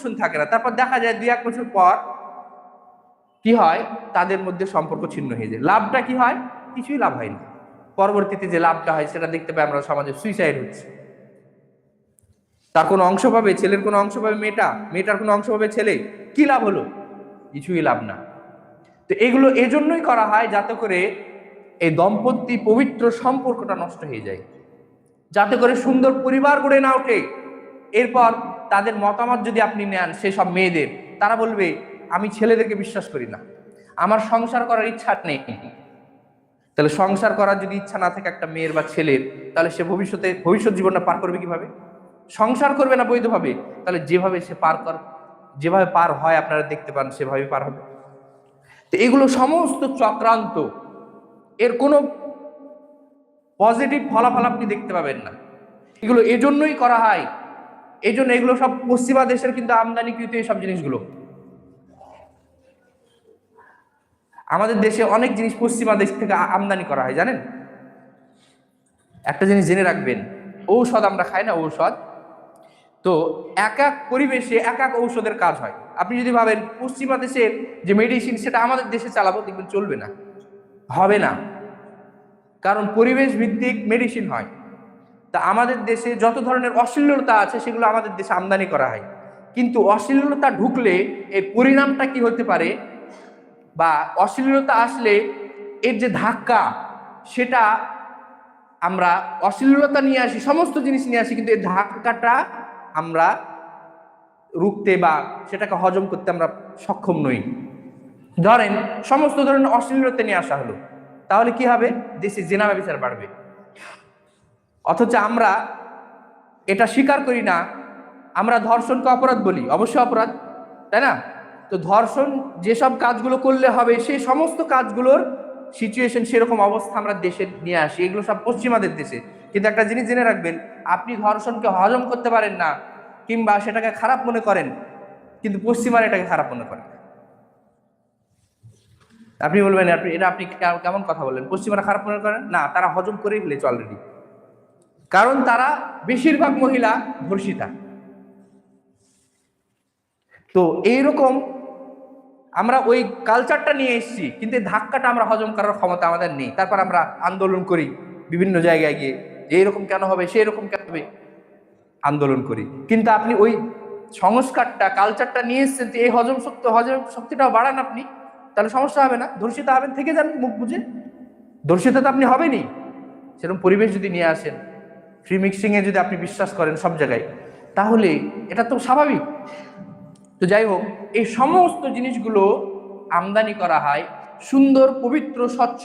পোষণ থাকে না, তারপর দেখা যায় 2-1 বছর পর কি হয়, তাদের মধ্যে সম্পর্ক ছিন্ন হয়ে যায়। লাভটা কি হয়? কিছুই লাভ হয় না। পরবর্তীতে যে লাভটা হয় সেটা দেখতে পাই আমরা সমাজে, সুইসাইড হচ্ছে। তার কোনো অংশ পাবে ছেলের, কোনো অংশ পাবে মেয়েটা, মেয়েটার কোনো অংশ পাবে ছেলে, কি লাভ হলো? কিছুই লাভ না। তো এগুলো এজন্যই করা হয় যাতে করে এই দম্পতি পবিত্র সম্পর্কটা নষ্ট হয়ে যায়, যাতে করে সুন্দর পরিবার গড়ে না ওঠে। এরপর তাদের মতামত যদি আপনি নেন সেসব মেয়েদের, তারা বলবে আমি ছেলেদেরকে বিশ্বাস করি না, আমার সংসার করার ইচ্ছা নেই। তাহলে সংসার করার যদি ইচ্ছা না থাকে একটা মেয়ের বা ছেলের, তাহলে সে ভবিষ্যৎ জীবনটা পার করবে কিভাবে? সংসার করবে না বৈধভাবে, তাহলে যেভাবে সে যেভাবে পার হয় আপনারা দেখতে পান, সেভাবে পার হবে। তো এগুলো সমস্ত চক্রান্ত, এর কোনো পজিটিভ ফলাফল আপনি দেখতে পাবেন না। এগুলো এজন্যই করা হয়, এজন্য এগুলো সব পশ্চিমা দেশের কিন্তু আমদানিকৃত এইসব জিনিসগুলো। আমাদের দেশে অনেক জিনিস পশ্চিমা দেশ থেকে আমদানি করা হয়, জানেন? একটা জিনিস জেনে রাখবেন, ঔষধ আমরা খাই না, ঔষধ, তো এক এক পরিবেশে এক এক ঔষধের কাজ হয়। আপনি যদি ভাবেন পশ্চিমা দেশের যে মেডিসিন সেটা আমাদের দেশে চালাবো, দেখবেন চলবে না, হবে না। কারণ পরিবেশ ভিত্তিক মেডিসিন হয়। তা আমাদের দেশে যত ধরনের অশ্লীলতা আছে সেগুলো আমাদের দেশে আমদানি করা হয়। কিন্তু অশ্লীলতা ঢুকলে এর পরিণামটা কি হতে পারে, বা অশ্লীলতা আসলে এর যে ধাক্কা, সেটা আমরা অশ্লীলতা নিয়ে আসি, সমস্ত জিনিস নিয়ে আসি, কিন্তু এর ধাক্কাটা আমরা রুখতে বা সেটাকে হজম করতে আমরা সক্ষম নই। ধরেন সমস্ত ধরনের অশ্লীলতা নিয়ে আসা হলো, তাহলে কি হবে? দেশে জেনা ব্যভিচার বাড়বে। অথচ আমরা এটা স্বীকার করি না, আমরা ধর্ষণকে অপরাধ বলি, অবশ্যই অপরাধ, তাই না? তো ধর্ষণ যেসব কাজগুলো করলে হবে সেই সমস্ত কাজগুলোর সিচুয়েশন, সেরকম অবস্থা আমরা দেশে নিয়ে আসি, এগুলো সব পশ্চিমাদের দেশে। কিন্তু একটা জিনিস জেনে রাখবেন, আপনি ধর্ষণকে হজম করতে পারেন না কিংবা সেটাকে খারাপ মনে করেন, কিন্তু পশ্চিমারা এটাকে খারাপ মনে করেন। আপনি বলবেন আপনি কেমন কথা বললেন, পশ্চিমারা খারাপ মনে করেন না? তারা হজম করেই ফেলেছে অলরেডি, কারণ তারা বেশিরভাগ মহিলা ধর্ষিতা। তো এইরকম আমরা ওই কালচারটা নিয়ে এসেছি, কিন্তু ধাক্কাটা আমরা হজম করার ক্ষমতা আমাদের নেই। তারপর আমরা আন্দোলন করি বিভিন্ন জায়গায় গিয়ে, যে এরকম কেন হবে, সেরকম কেন হবে, আন্দোলন করি। কিন্তু আপনি ওই সংস্কারটা, কালচারটা নিয়ে এসেছেন, এই হজম শক্তিটাও বাড়ান আপনি, তাহলে সমস্যা হবে না। ধর্ষিত হবেন, থেকে যান মুখ বুঝে, ধর্ষিত তো আপনি হবেনই। সেরকম পরিবেশ যদি নিয়ে আসেন, ফ্রি মিক্সিং এ যদি আপনি বিশ্বাস করেন সব জায়গায়, তাহলে এটা তো স্বাভাবিক। তো যাই হোক, এই সমস্ত জিনিসগুলো আমদানি করা হয় সুন্দর পবিত্র স্বচ্ছ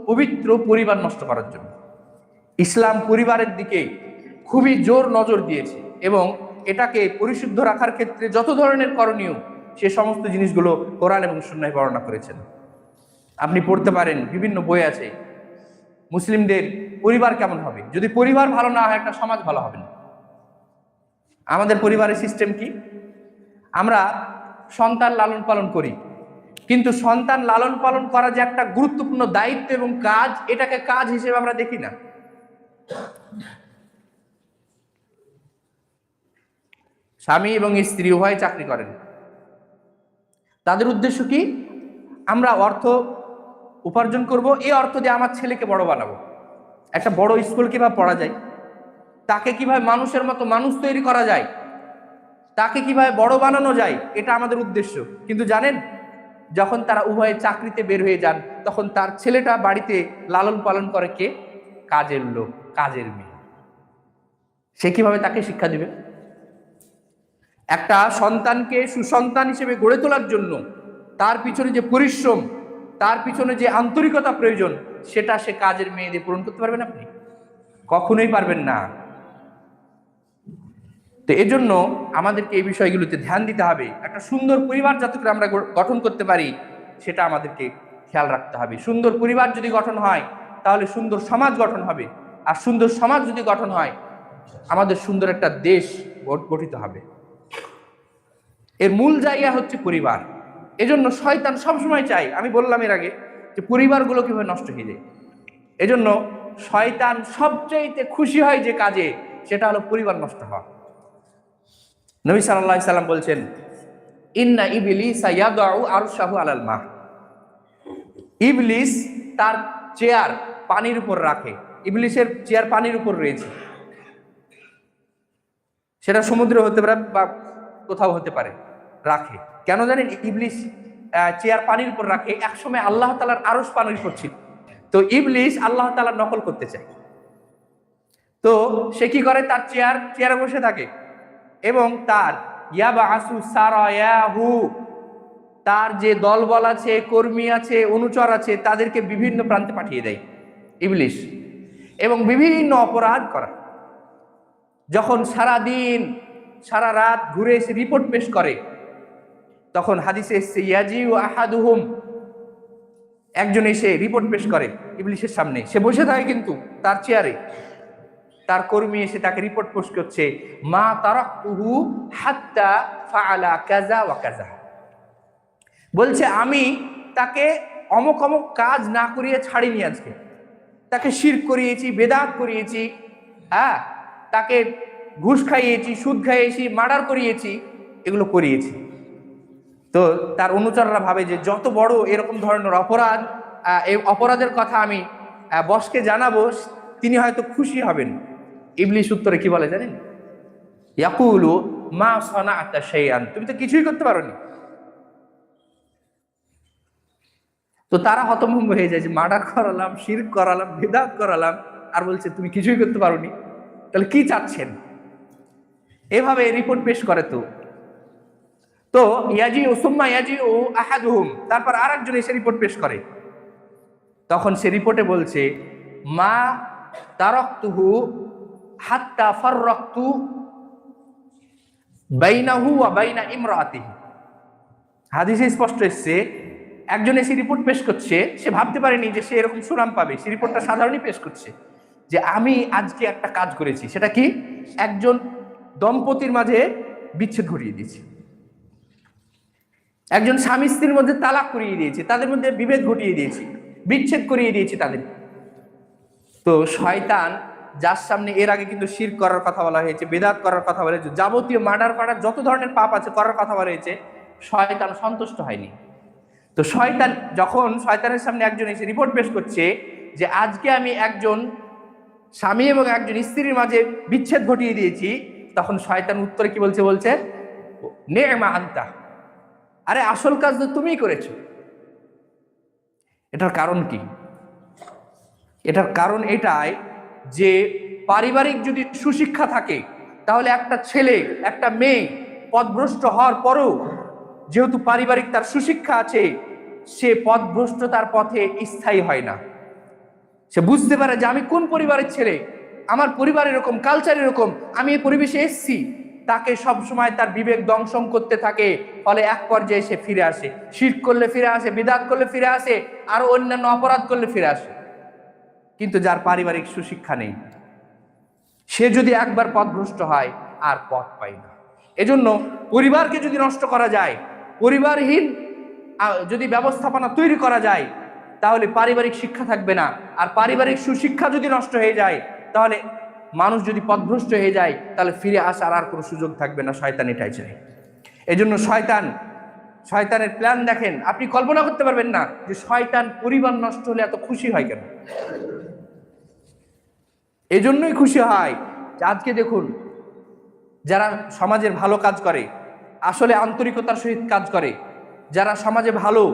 পবিত্র পরিবার নষ্ট করার জন্য। ইসলাম পরিবারের দিকে খুবই জোর নজর দিয়েছে এবং এটাকে পরিশুদ্ধ রাখার ক্ষেত্রে যত ধরনের করণীয়, সে সমস্ত জিনিসগুলো কোরআন এবং সুন্নাহে বর্ণনা করেছেন। আপনি পড়তে পারেন, বিভিন্ন বই আছে, মুসলিমদের পরিবার কেমন হবে। যদি পরিবার ভালো না হয়, একটা সমাজ ভালো হবে না। আমাদের পরিবারের সিস্টেম কি? আমরা সন্তান লালন পালন করি, কিন্তু সন্তান লালন পালন করা যে একটা গুরুত্বপূর্ণ দায়িত্ব এবং কাজ, এটাকে কাজ হিসেবে আমরা দেখি না। স্বামী এবং স্ত্রী উভয় চাকরি করেন, তাদের উদ্দেশ্য কি? আমরা অর্থ উপার্জন করব, এই অর্থ দিয়ে আমার ছেলেকে বড় বানাবো, একটা বড় স্কুল কিভাবে পড়া যায়, তাকে কিভাবে মানুষের মতো মানুষ তৈরি করা যায়, তাকে কিভাবে বড় বানানো যায়, এটা আমাদের উদ্দেশ্য। কিন্তু জানেন, যখন তারা উভয়ে চাকরিতে বের হয়ে যান, তখন তার ছেলেটা বাড়িতে লালন পালন করে কে? কাজের লোক, কাজের মেয়ে। সে কিভাবে তাকে শিক্ষা দিবে? একটা সন্তানকে সুসন্তান হিসেবে গড়ে তোলার জন্য তার পিছনে যে পরিশ্রম, তার পিছনে যে আন্তরিকতা প্রয়োজন, সেটা সে কাজের মেয়ে দিয়ে পূরণ করতে পারবেন আপনি? কখনোই পারবেন না। তো এজন্য আমাদেরকে এই বিষয়গুলোতে ধ্যান দিতে হবে। একটা সুন্দর পরিবার যাতে করে আমরা গঠন করতে পারি, সেটা আমাদেরকে খেয়াল রাখতে হবে। সুন্দর পরিবার যদি গঠন হয়, তাহলে সুন্দর সমাজ গঠন হবে, আর সুন্দর সমাজ যদি গঠন হয়, আমাদের সুন্দর একটা দেশ গঠিত হবে। এর মূল জায়গা হচ্ছে পরিবার। এজন্য শয়তান সবসময় চায়, আমি বললাম এর আগে, যে পরিবারগুলো কিভাবে নষ্ট হয়ে যায়। এজন্য শয়তান সবচাইতে খুশি হয় যে কাজে, সেটা হলো পরিবার নষ্ট হওয়া। নবী সাল্লাল্লাহু আলাইহি সাল্লাম বলছেন, ইন্না ইবলিসা ইয়াদউ আরশাহু আলাল মা। ইবলিস তার চেয়ার পানির উপর রাখে। ইবলিসের চেয়ার পানির উপর রয়েছে, সেটা সমুদ্রে হতে পারে বা কোথাও হতে পারে, রাখে। কেন জানেন? ইবলিস চেয়ার পানির উপর রাখে। একসময় আল্লাহ তাআলার আরশ পানির উপর ছিল, তো ইবলিস আল্লাহ তাআলার নকল করতে চায়। তো সে কি করে? তার চেয়ারে বসে থাকে এবং তার ইয়াবাসু সারায়াহু, তার যে দলবল আছে, কর্মী আছে, অনুচর আছে, তাদেরকে বিভিন্ন প্রান্তে পাঠিয়ে দেয় ইবলিস, এবং বিভিন্ন অপরাধ করা। যখন সারা দিন সারা রাত ঘুরে এসে রিপোর্ট পেশ করে, তখন হাদিসে এসেছে ইয়াজিউ আহাদুহুম, একজন এসে রিপোর্ট পেশ করে ইবলিসের সামনে। সে বসে থাকে কিন্তু তার চেয়ারে, তার কর্মী এসে তাকে রিপোর্ট পেশ করছে, মা তারাকতুহু হাত্তা ফাআলা কাযা ওয়া কাযা। বলছে আমি তাকে অমুক অমুক কাজ না করিয়ে ছাড়িনি, আজকে তাকে শিরক করিয়েছি, বেদাত করিয়েছি, হ্যাঁ, তাকে ঘুষ খাইয়েছি, সুদ খাইয়েছি, মার্ডার করিয়েছি, এগুলো করিয়েছি। তো তার অনুচররা ভাবে যে যত বড় এরকম ধরনের অপরাধ, এই অপরাধের কথা আমি বসকে জানাবো, তিনি হয়তো খুশি হবেন। ইবলিস উত্তরে কি বলে জানেন? ইয়াকুলু মা সানাআতা শাইআন, তুমি তো কিছুই করতে পারোনি। তো তারা হতভম্ব হয়ে যায় যে মার্ডার করালাম, শিরক করালাম, বিদআত করালাম, আর বলছে তুমি কিছুই করতে পারোনি, তাহলে কি চাচ্ছেন? এভাবে রিপোর্ট পেশ করে। তো ইয়াজিউ সুম্মা ইয়াজিউ আহাদুহুম, তারপর আরেকজন এসে রিপোর্ট পেশ করে। তখন সে রিপোর্টে বলছে মা তারাকতুহু হাত্তা ফাররাকতু বাইনাহু ওয়া বাইনা ইমরাআতিহি। হাদিসে স্পষ্ট এসেছে, একজন এসে রিপোর্ট পেশ করছে, সে ভাবতে পারেনি যে সে এরকম সুনাম পাবে। সে রিপোর্টটা সাধারণই পেশ করছে যে আমি আজকে একটা কাজ করেছি। সেটা কি? একজন দম্পতির মাঝে বিচ্ছেদ ঘটিয়ে দিয়েছি, একজন স্বামী স্ত্রীর মধ্যে তালাক করিয়ে দিয়েছি, তাদের মধ্যে বিভেদ ঘটিয়ে দিয়েছি, বিচ্ছেদ করিয়ে দিয়েছি তাদের। তো শয়তান, যার সামনে এর আগে কিন্তু শিরক করার কথা বলা হয়েছে, বেদাত করার কথা বলা হয়েছে, যাবতীয় মার্ডার করার যত ধরনের পাপ আছে করার কথা বলা হয়েছে, শয়তান সন্তুষ্ট হয়নি। তো শয়তান যখন শয়তানের সামনে একজন এসে রিপোর্ট পেশ করছে যে আজকে আমি একজন স্বামী এবং একজন স্ত্রীর মাঝে বিচ্ছেদ ঘটিয়ে দিয়েছি, তখন শয়তান উত্তরে কি বলছে? বলছে নেমা আনতা, আরে আসল কাজ তো তুমিই করেছো। এটার কারণ কি? এটার কারণ এটাই যে পারিবারিক যদি সুশিক্ষা থাকে, তাহলে একটা ছেলে একটা মেয়ে পথভ্রষ্ট হওয়ার পরও, যেহেতু পারিবারিক তার সুশিক্ষা আছে, সে পথভ্রষ্টতার পথে স্থায়ী হয় না। সে বুঝতে পারে যে আমি কোন পরিবারের ছেলে, আমার পরিবার এরকম, কালচার এরকম, আমি এই পরিবেশে এসেছি। তাকে সব সময় তার বিবেক দংশন করতে থাকে, ফলে এক পর্যায়ে সে ফিরে আসে, শিরক করলে ফিরে আসে, বিদআত করলে ফিরে আসে, আরো অন্যান্য অপরাধ করলে ফিরে আসে। কিন্তু যার পারিবারিক সুশিক্ষা নেই, সে যদি একবার পথভ্রষ্ট হয় আর পথ পায় না। এজন্য পরিবারকে যদি নষ্ট করা যায়, পরিবারহীন যদি ব্যবস্থাপনা তৈরি করা যায়, তাহলে পারিবারিক শিক্ষা থাকবে না। আর পারিবারিক সুশিক্ষা যদি নষ্ট হয়ে যায়, তাহলে মানুষ যদি পথভ্রষ্ট হয়ে যায়, তাহলে ফিরে আসার আর কোনো সুযোগ থাকবে না। শয়তান এটাই চায়। এজন্য শয়তানের প্ল্যান দেখেন, আপনি কল্পনা করতে পারবেন না যে শয়তান পরিবার নষ্ট হলে এত খুশি হয় কেন। এজন্যই খুশি হয় যে আজকে দেখুন, যারা সমাজের ভালো কাজ করে, আসলে আন্তরিকতার সহিত কাজ করে, যারা সমাজে ভালো,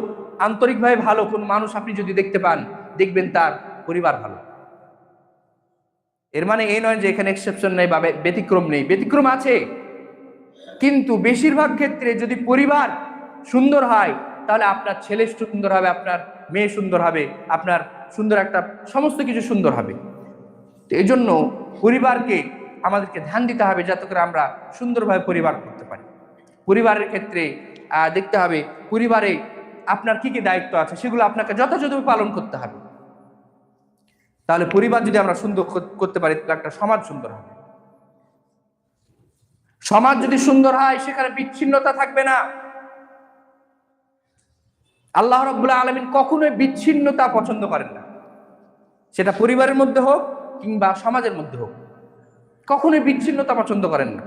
আন্তরিকভাবে ভালো কোন মানুষ আপনি যদি দেখতে পান, দেখবেন তার পরিবার ভালো। এর মানে এই নয় যে এখানে এক্সেপশন নেই বা ব্যতিক্রম নেই, ব্যতিক্রম আছে। কিন্তু বেশিরভাগ ক্ষেত্রে যদি পরিবার সুন্দর হয়, তাহলে আপনার ছেলে সুন্দর হবে, আপনার মেয়ে সুন্দর হবে, আপনার সুন্দর একটা সমস্ত কিছু সুন্দর হবে। তো এই জন্য পরিবারকে আমাদেরকে ধ্যান দিতে হবে, যাতে করে আমরা সুন্দরভাবে পরিবার করতে পারি। পরিবারের ক্ষেত্রে দেখতে হবে পরিবারে আপনার কি কি দায়িত্ব আছে, সেগুলো আপনাকে যথাযথভাবে পালন করতে হবে। তাহলে পরিবার যদি আমরা সুন্দর করতে পারি, তাহলে একটা সমাজ সুন্দর হবে। সমাজ যদি সুন্দর হয়, সেখানে বিচ্ছিন্নতা থাকবে না। আল্লাহ রাব্বুল আলামিন কখনোই বিচ্ছিন্নতা পছন্দ করেন না, সেটা পরিবারের মধ্যে হোক কিংবা সমাজের মধ্যে হোক, কখনোই বিচ্ছিন্নতা পছন্দ করেন না।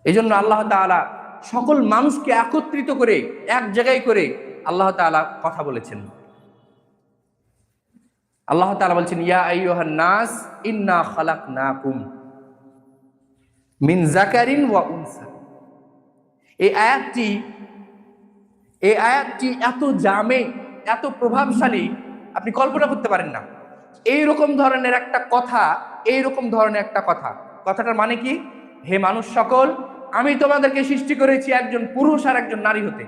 এই জন্য আল্লাহ তাআলা সকল মানুষকে একত্রিত করে এক জায়গায় করে আল্লাহ তাআলা কথা বলেছেন। আল্লাহ তাআলা বলছেন, ইয়া আইয়ুহান নাস ইন্না খালাকনাকুম মিন যাকারিন ওয়া উনসা। এই আয়াতটি এত জামে, এত প্রভাবশালী, আপনি কল্পনা করতে পারেন না। এইরকম ধরনের একটা কথা, কথাটার মানে কি? হে মানুষ সকল, আমি তোমাদেরকে সৃষ্টি করেছি একজন পুরুষ আর একজন নারী হতে।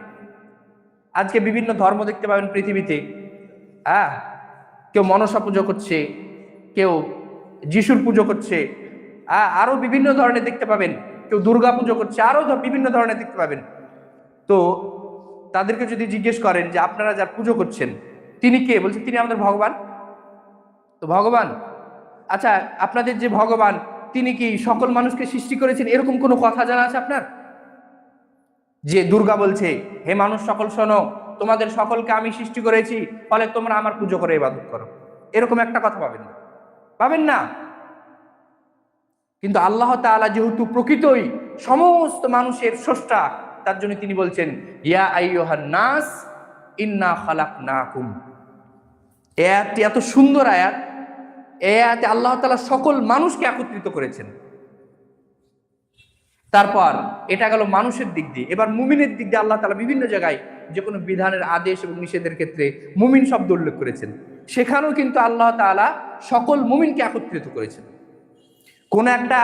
আজকে বিভিন্ন ধর্ম দেখতে পাবেন পৃথিবীতে, কেউ মনসা পুজো করছে, কেউ যিশুর পুজো করছে, আরো বিভিন্ন ধরনের দেখতে পাবেন, কেউ দুর্গা পুজো করছে, আরো বিভিন্ন ধরনের দেখতে পাবেন। তো তাদেরকে যদি জিজ্ঞেস করেন যে আপনারা যার পুজো করছেন তিনি কে, বলছে তিনি আমাদের ভগবান। তো ভগবান, আচ্ছা আপনাদের যে ভগবান তিনি কি সকল মানুষকে সৃষ্টি করেছেন, এরকম কোনো কথা জানা আছে আপনার? যে দুর্গা বলছে, হে মানুষ সকল শোনো, তোমাদের সকলকে আমি সৃষ্টি করেছি, ফলে তোমরা আমার পুজো করে ইবাদত করো, এরকম একটা কথা পাবেন না। কিন্তু আল্লাহ তাআলা যেহেতু প্রকৃতই সমস্ত মানুষের স্রষ্টা, তার জন্য তিনি বলছেন, ইয়া আইয়ুহান নাস ইন্না খালাকনাকুম। এই আয়াতটি এত সুন্দর আয়াত। এই আয়াতে আল্লাহ তাআলা সকল মানুষকে একত্রিত করেছেন। তারপর এটা গেল মানুষের দিক দিয়ে। এবার মুমিনের দিক দিয়ে আল্লাহ তাআলা বিভিন্ন জায়গায় যে কোনো বিধানের আদেশ এবং নিষেধের ক্ষেত্রে মুমিন শব্দ উল্লেখ করেছেন। সেখানেও কিন্তু আল্লাহ তাআলা সকল মুমিনকে একত্রিত করেছেন। কোন একটা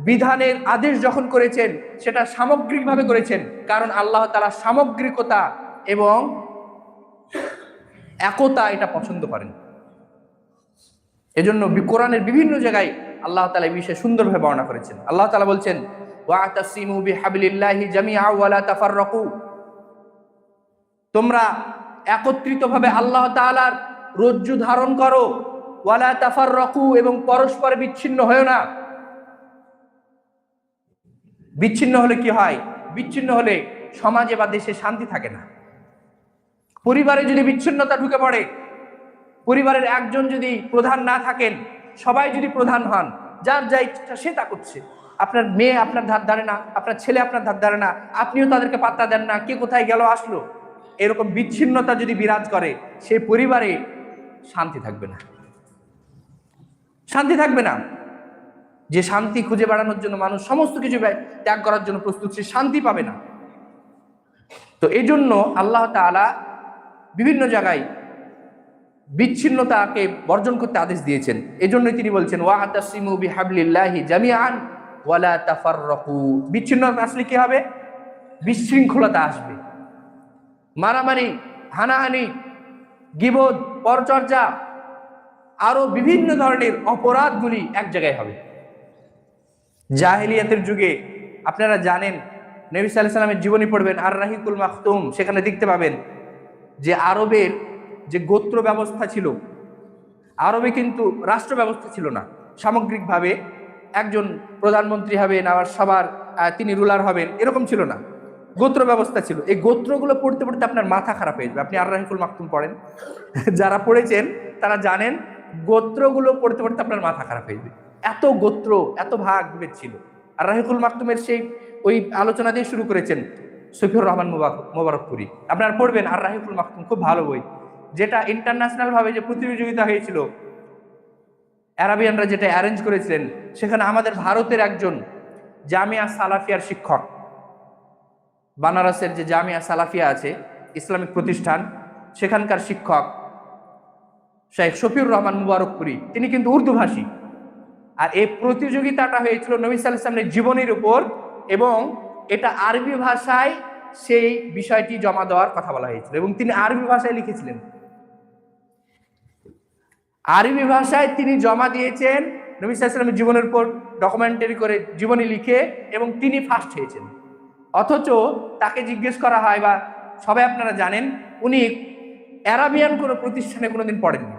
বিধানের আদেশ যখন করেছেন সেটা সামগ্রিকভাবে করেছেন, কারণ আল্লাহ তাআলা সামগ্রিকতা এবং একতা এটা পছন্দ করেন। এজন্য কোরআনের বিভিন্ন জায়গায় আল্লাহ তাআলা এই বিষয়ে সুন্দরভাবে বর্ণনা করেছেন। আল্লাহ তাআলা বলছেন, ওয়াতাসিমু বিহাবলিল্লাহি জামিআ ওয়া লা তাফাররাকু। তোমরা একত্রিতভাবে আল্লাহ তাআলার রজ্জু ধারণ করো, ওয়া লা তাফাররাকু, এবং পরস্পরে বিচ্ছিন্ন হয়ো না। বিচ্ছিন্ন হলে কি হয়? বিচ্ছিন্ন হলে সমাজে বা দেশে শান্তি থাকে না। পরিবারে যদি বিচ্ছিন্নতা ঢুকে পড়ে, পরিবারের একজন যদি প্রধান না থাকেন, সবাই যদি প্রধান হন, যার যা ইচ্ছা সে তা করছে, আপনার মেয়ে আপনার ধার ধারে না, আপনার ছেলে আপনার ধার ধারে না, আপনিও তাদেরকে পাত্তা দেন না, কে কোথায় গেল আসলো, এরকম বিচ্ছিন্নতা যদি বিরাজ করে, সেই পরিবারে শান্তি থাকবে না। শান্তি থাকবে না। যে শান্তি খুঁজে বেড়ানোর জন্য মানুষ সমস্ত কিছু ত্যাগ করার জন্য প্রস্তুত, সে শান্তি পাবে না। তো এই জন্য আল্লাহ তাআলা বিভিন্ন জায়গায় বিচ্ছিন্নতাকে বর্জন করতে আদেশ দিয়েছেন। এই জন্যই তিনি বলছেন, ওয়াতাসিমু বিহাবলিল্লাহি জামিআন ওয়া লা তাফাররাকু। বিচ্ছিন্নতা আসলে কি হবে? বিশৃঙ্খলতা আসবে, মারামারি, হানাহানি, গীবত, পরচর্চা, আরো বিভিন্ন ধরনের অপরাধগুলি এক জায়গায় হবে। জাহেলিয়াতের যুগে আপনারা জানেন, নবী সাল্লাল্লাহু আলাইহি সাল্লামের জীবনী পড়বেন, আর রাহিকুল মাখতুম, সেখানে দেখতে পাবেন যে আরবের যে গোত্র ব্যবস্থা ছিল, আরবে কিন্তু রাষ্ট্র ব্যবস্থা ছিল না। সামগ্রিকভাবে একজন প্রধানমন্ত্রী হবেন, আবার সবার তিনি রুলার হবেন, এরকম ছিল না। গোত্র ব্যবস্থা ছিল। এই গোত্রগুলো পড়তে পড়তে আপনার মাথা খারাপ হয়ে যাবে। আপনি আর রাহিকুল মাখতুম পড়েন, যারা পড়েছেন তারা জানেন, গোত্রগুলো পড়তে পড়তে আপনার মাথা খারাপ হয়ে যাবে। এত গোত্র, এত ভাগ বিভেদ ছিল। আর রাহিকুল মাখতুমের সেই ওই আলোচনা দিয়ে শুরু করেছেন শফিউর রহমান মোবারকপুরি। আপনারা পড়বেন আর রাহিকুল মাখতুম, খুব ভালো বই, যেটা ইন্টারন্যাশনাল ভাবে যে প্রতিযোগিতা হয়েছিল, আরাবিয়ানরা যেটা অ্যারেঞ্জ করেছিলেন, সেখানে আমাদের ভারতের একজন জামিয়া সালাফিয়ার শিক্ষক, বানারসের যে জামিয়া সালাফিয়া আছে ইসলামিক প্রতিষ্ঠান, সেখানকার শিক্ষক শেখ শফিউর রহমান মুবারকপুরি, তিনি কিন্তু উর্দু ভাষী। আর এই প্রতিযোগিতাটা হয়েছিল নবী সাল্লাল্লাহু আলাইহি ওয়াসাল্লামের জীবনের উপর, এবং এটা আরবি ভাষায় সেই বিষয়টি জমা দেওয়ার কথা বলা হয়েছিল, এবং তিনি আরবি ভাষায় লিখেছিলেন। আরবি ভাষায় তিনি জমা দিয়েছেন নবী সাল্লাল্লাহু আলাইহি ওয়াসাল্লামের জীবনের উপর ডকুমেন্টারি করে জীবনী লিখে, এবং তিনি ফার্স্ট হয়েছেন। অথচ তাকে জিজ্ঞেস করা হয়, বা সবাই আপনারা জানেন, উনি আরাবিয়ান কোনো প্রতিষ্ঠানে কোনোদিন পড়েননি,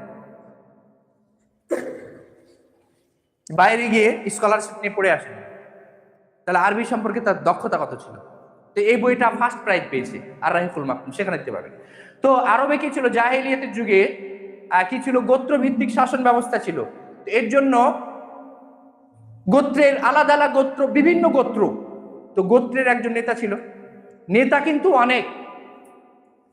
বাইরে গিয়ে স্কলারশিপ নিয়ে পড়ে আসেন। তাহলে আরবি সম্পর্কে তার দক্ষতা কত ছিল। তো এই বইটা ফার্স্ট প্রাইজ পেয়েছে আর রাহিকুল মাখতুম, সেখানে দেখতে পাবেন। তো আরবে কি ছিল? জাহেলিয়াতের যুগে কি ছিল? গোত্র ভিত্তিক শাসন ব্যবস্থা ছিল। এর জন্য গোত্রের আলাদা আলাদা গোত্র, বিভিন্ন গোত্র, তো গোত্রের একজন নেতা ছিল, নেতা কিন্তু অনেক,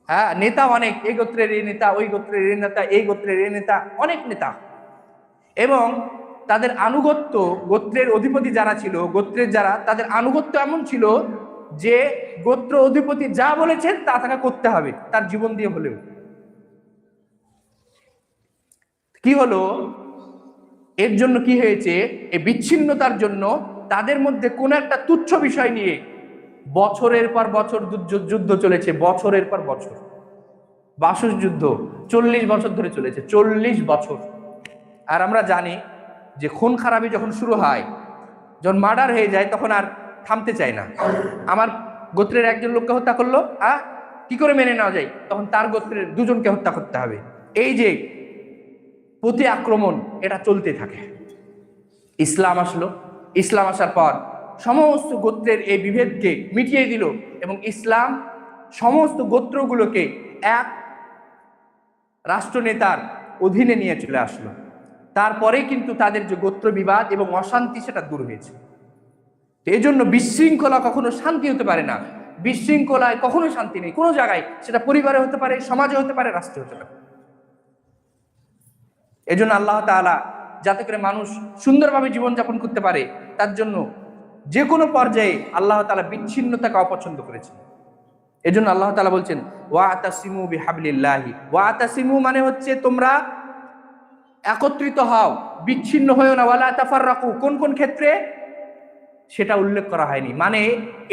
হ্যাঁ নেতা অনেক, এই গোত্রের এই নেতা, ওই গোত্রের এই নেতা, এই গোত্রের এই নেতা, অনেক নেতা। এবং তাদের আনুগত্য, গোত্রের অধিপতি যারা ছিল, গোত্রের যারা, তাদের আনুগত্য এমন ছিল যে গোত্র অধিপতি যা বলেছেন তা তাকে করতে হবে, তার জীবন দিয়ে হলেও। কি হলো, এর জন্য কি হয়েছে, এই বিচ্ছিন্নতার জন্য তাদের মধ্যে কোন একটা তুচ্ছ বিষয় নিয়ে বছরের পর বছর যুদ্ধ চলেছে, বছরের পর বছর। বাসস যুদ্ধ 40 বছর ধরে চলেছে, 40 বছর। আর আমরা জানি যে খুন খারাপি যখন শুরু হয়, যখন মার্ডার হয়ে যায়, তখন আর থামতে চায় না। আমার গোত্রের একজন লোককে হত্যা করলো, কি করে মেনে নেওয়া যায়, তখন তার গোত্রের দুজনকে হত্যা করতে হবে। এই যে প্রতি আক্রমণ, এটা চলতে থাকে। ইসলাম আসলো, ইসলাম আসার পর সমস্ত গোত্রের এই বিভেদকে মিটিয়ে দিল, এবং ইসলাম সমস্ত গোত্রগুলোকে এক রাষ্ট্রনেতার অধীনে নিয়ে চলে আসলো। তারপরে কিন্তু তাদের যে গোত্র বিবাদ এবং অশান্তি, সেটা দূর হয়েছে। এই জন্য বিশৃঙ্খলা কখনো শান্তি হতে পারে না, বিশৃঙ্খলায় কখনো শান্তি নেই কোনো জায়গায়, সেটা পরিবারে হতে পারে, সমাজে হতে পারে, রাষ্ট্রে হতে পারে। এই জন্য আল্লাহ তাআলা যাতে করে মানুষ সুন্দরভাবে জীবনযাপন করতে পারে, তার জন্য যে কোনো পর্যায়ে আল্লাহ তাআলা বিচ্ছিন্নতাকে অপছন্দ করেছেন। এই জন্য আল্লাহ তাআলা বলছেন ওয়াতাসিমু বিহাবলিল্লাহি, ওয়াতাসিমু মানে হচ্ছে তোমরা একত্রিত হও, বিচ্ছিন্ন হয়েও না। ওয়ালা তাফাররাকু, কোন কোন ক্ষেত্রে সেটা উল্লেখ করা হয়নি, মানে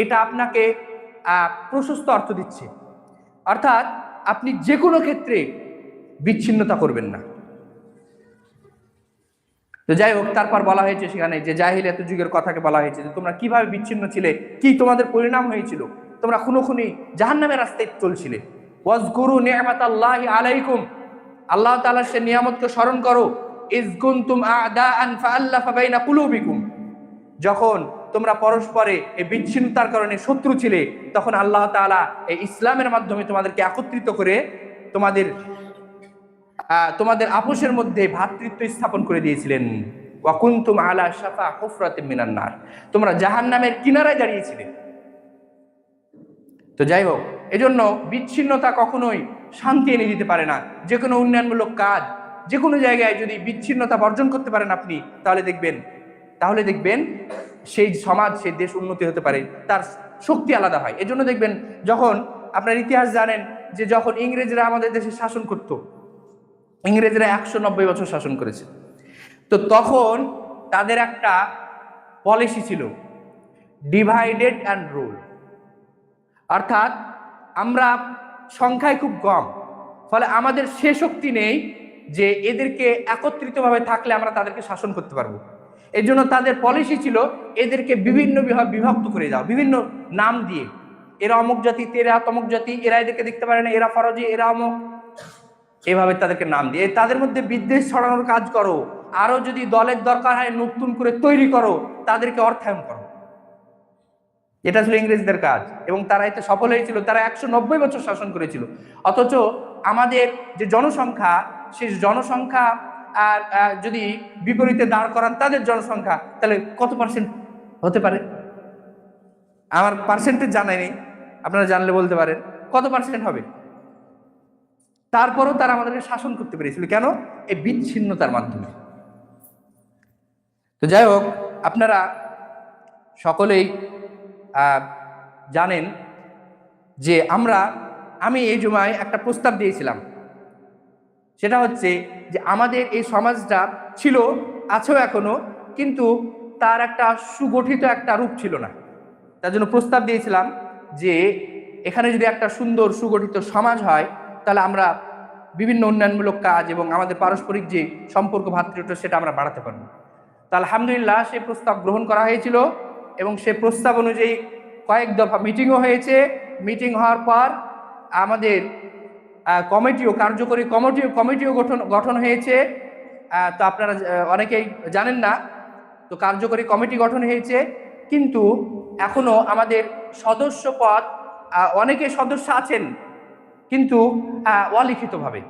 এটা আপনাকে প্রশস্ত অর্থ দিচ্ছে, অর্থাৎ আপনি যে কোনো ক্ষেত্রে বিচ্ছিন্নতা করবেন না। তো যাই হোক, তারপর বলা হয়েছে সেখানে যে জাহিলিয়াত যুগের কথাকে বলা হয়েছে যে তোমরা কিভাবে বিচ্ছিন্ন ছিলে, কি তোমাদের পরিণাম হয়েছিল, তোমরা খুনোখুনি জাহান্নামের রাস্তায় চলছিলে। ওয়াজকুরু নি'মাতাল্লাহি আলাইকুম, আল্লাহ তাআলার সে নিয়ামতকে স্মরণ করো। ইয কুনতুম আ'দাআন ফাআল্লাফা বাইনা কুলুবিকুম, যখন তোমরা পরস্পরে এই বিচ্ছিন্নতার কারণে শত্রু ছিলে, তখন আল্লাহ তাআলা এই ইসলামের মাধ্যমে তোমাদেরকে একত্রিত করে তোমাদের আপোষের মধ্যে ভ্রাতৃত্ব স্থাপন করে দিয়েছিলেন। ওয়া কুনতুম আলা শাফা হুফরাতিন মিনান নার, তোমরা জাহান্নামের কিনারায় দাঁড়িয়েছিলে। তো যাই হোক, এজন্য বিচ্ছিন্নতা কখনোই শান্তি এনে দিতে পারে না। যে কোনো উন্নয়নমূলক কাজ, যে কোনো জায়গায় যদি বিচ্ছিন্নতা বর্জন করতে পারেন আপনি, তাহলে দেখবেন সেই সমাজ, সেই দেশ উন্নতি হতে পারে, তার শক্তি আলাদা হয়। এজন্য দেখবেন, যখন আপনার ইতিহাস জানেন যে যখন ইংরেজরা আমাদের দেশে শাসন করত, ইংরেজরা 190 বছর শাসন করেছে, তো তখন তাদের একটা পলিসি ছিল, ডিভাইডেড অ্যান্ড রুল। অর্থাৎ আমরা সংখ্যায় খুব কম, ফলে আমাদের সে শক্তি নেই যে এদেরকে একত্রিতভাবে থাকলে আমরা তাদেরকে শাসন করতে পারবো। এই জন্য তাদের পলিসি ছিল এদেরকে বিভিন্ন বিভক্ত করে দাও, বিভিন্ন নাম দিয়ে, এরা অমুক জাতি, এরা তমুক জাতি, এরা এদেরকে দেখতে পারে না, এরা ফরজি, এরা অমুক, এভাবে তাদেরকে নাম দিয়ে তাদের মধ্যে বিদ্বেষ ছড়ানোর কাজ করো। আরো যদি দলের দরকার হয় নতুন করে তৈরি করো, তাদেরকে অর্থায়ন করো। এটা ছিল ইংরেজদের কাজ, এবং তারা এতে সফল হয়েছিল। তারা 190 বছর শাসন করেছিল। অথচ আমাদের যে জনসংখ্যা, সেই জনসংখ্যা আর যদি বিপরীতে দাঁড় করান তাদের জনসংখ্যা, তাহলে কত পার্সেন্ট হতে পারে? আমার পার্সেন্টেজ জানা নেই, আপনারা জানলে বলতে পারেন কত পার্সেন্ট হবে। তারপরও তারা আমাদেরকে শাসন করতে পেরেছিল, কেন? এই বিচ্ছিন্নতার মাধ্যমে। তো যাই হোক, আপনারা সকলেই জানেন যে আমি এই জুমায় একটা প্রস্তাব দিয়েছিলাম, সেটা হচ্ছে যে আমাদের এই সমাজটা ছিল, আছেও এখনো, কিন্তু তার একটা সুগঠিত একটা রূপ ছিল না। তার জন্য প্রস্তাব দিয়েছিলাম যে এখানে যদি একটা সুন্দর সুগঠিত সমাজ হয়, তাহলে আমরা বিভিন্ন উন্নয়নমূলক কাজ এবং আমাদের পারস্পরিক যে সম্পর্ক, ভ্রাতৃত্ব, সেটা আমরা বাড়াতে পারবো। তা আলহামদুলিল্লাহ সেই প্রস্তাব গ্রহণ করা হয়েছিল, এবং সেই প্রস্তাব অনুযায়ী কয়েক দফা মিটিংও হয়েছে। মিটিং হওয়ার পর আমাদের কার্যকরী কমিটিও গঠন হয়েছে। তো আপনারা অনেকেই জানেন না, তো কার্যকরী কমিটি গঠন হয়েছে, কিন্তু এখনো আমাদের সদস্য পদ, অনেকে সদস্য আছেন কিন্তু অলিখিতভাবে।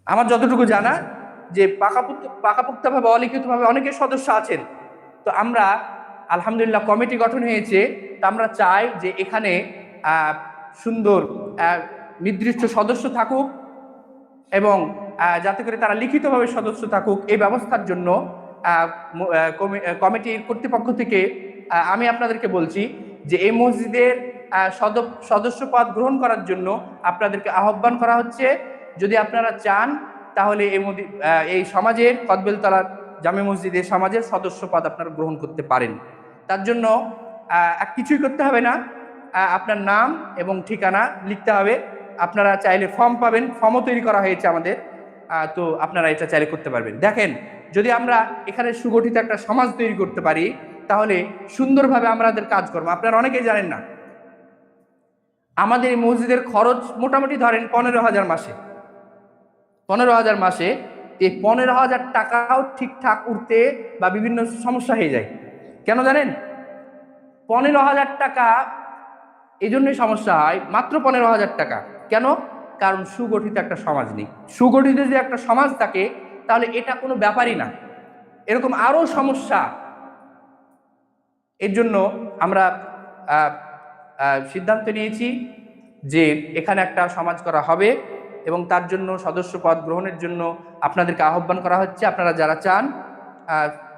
আমার যতটুকু জানা যে পাকাপোক্তভাবে, অলিখিতভাবে অনেকে সদস্য আছেন। তো আমরা আলহামদুলিল্লাহ কমিটি গঠন হয়েছে। তা আমরা চাই যে এখানে সুন্দর নির্দিষ্ট সদস্য থাকুক এবং যাতে করে তারা লিখিতভাবে সদস্য থাকুক, এই ব্যবস্থার জন্য কমিটির কর্তৃপক্ষ থেকে আমি আপনাদেরকে বলছি যে এই মসজিদের সদস্য পদ গ্রহণ করার জন্য আপনাদেরকে আহ্বান করা হচ্ছে। যদি আপনারা চান তাহলে এই সমাজের কদবেলতলার জামে মসজিদের সমাজের সদস্য পদ আপনারা গ্রহণ করতে পারেন। তার জন্য কিছুই করতে হবে না, আপনার নাম এবং ঠিকানা লিখতে হবে। আপনারা চাইলে ফর্ম পাবেন, ফর্মও তৈরি করা হয়েছে আমাদের, তো আপনারা এটা চাইলে করতে পারবেন। দেখেন, যদি আমরা এখানে সুগঠিত একটা সমাজ তৈরি করতে পারি তাহলে সুন্দরভাবে আমাদের কাজ করবো। আপনারা অনেকেই জানেন না, আমাদের এই মসজিদের খরচ মোটামুটি ধরেন 15,000 মাসে। 15,000 মাসে, এই 15,000 টাকাও ঠিকঠাক উঠতে বা বিভিন্ন সমস্যা হয়ে যায়। কেন জানেন? 15,000 টাকা এই জন্যই সমস্যা হয়, মাত্র 15,000 টাকা। কেন? কারণ সুগঠিত একটা সমাজ নেই। সুগঠিত যে একটা সমাজ থাকে তাহলে এটা কোনো ব্যাপারই না, এরকম আরো সমস্যা। এর জন্য আমরা সিদ্ধান্ত নিয়েছি যে এখানে একটা সমাজ করা হবে এবং তার জন্য সদস্য পদ গ্রহণের জন্য আপনাদেরকে আহ্বান করা হচ্ছে। আপনারা যারা চান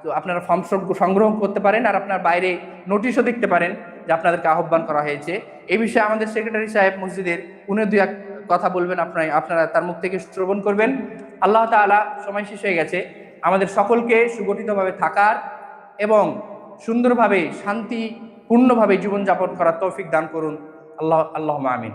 তো আপনারা ফর্ম সংগ্রহ করতে পারেন, আর আপনার বাইরে নোটিশও দেখতে পারেন যে আপনাদেরকে আহ্বান করা হয়েছে। এই বিষয়ে আমাদের সেক্রেটারি সাহেব মসজিদের উনি দুই এক কথা বলবেন, আপনারা তার মুখ থেকে শ্রবণ করবেন। আল্লাহ তাআলা, সময় শেষ হয়ে গেছে, আমাদের সকলকে সুগঠিতভাবে থাকার এবং সুন্দরভাবে শান্তিপূর্ণভাবে জীবনযাপন করার তৌফিক দান করুন। আল্লাহুম্মা আমিন।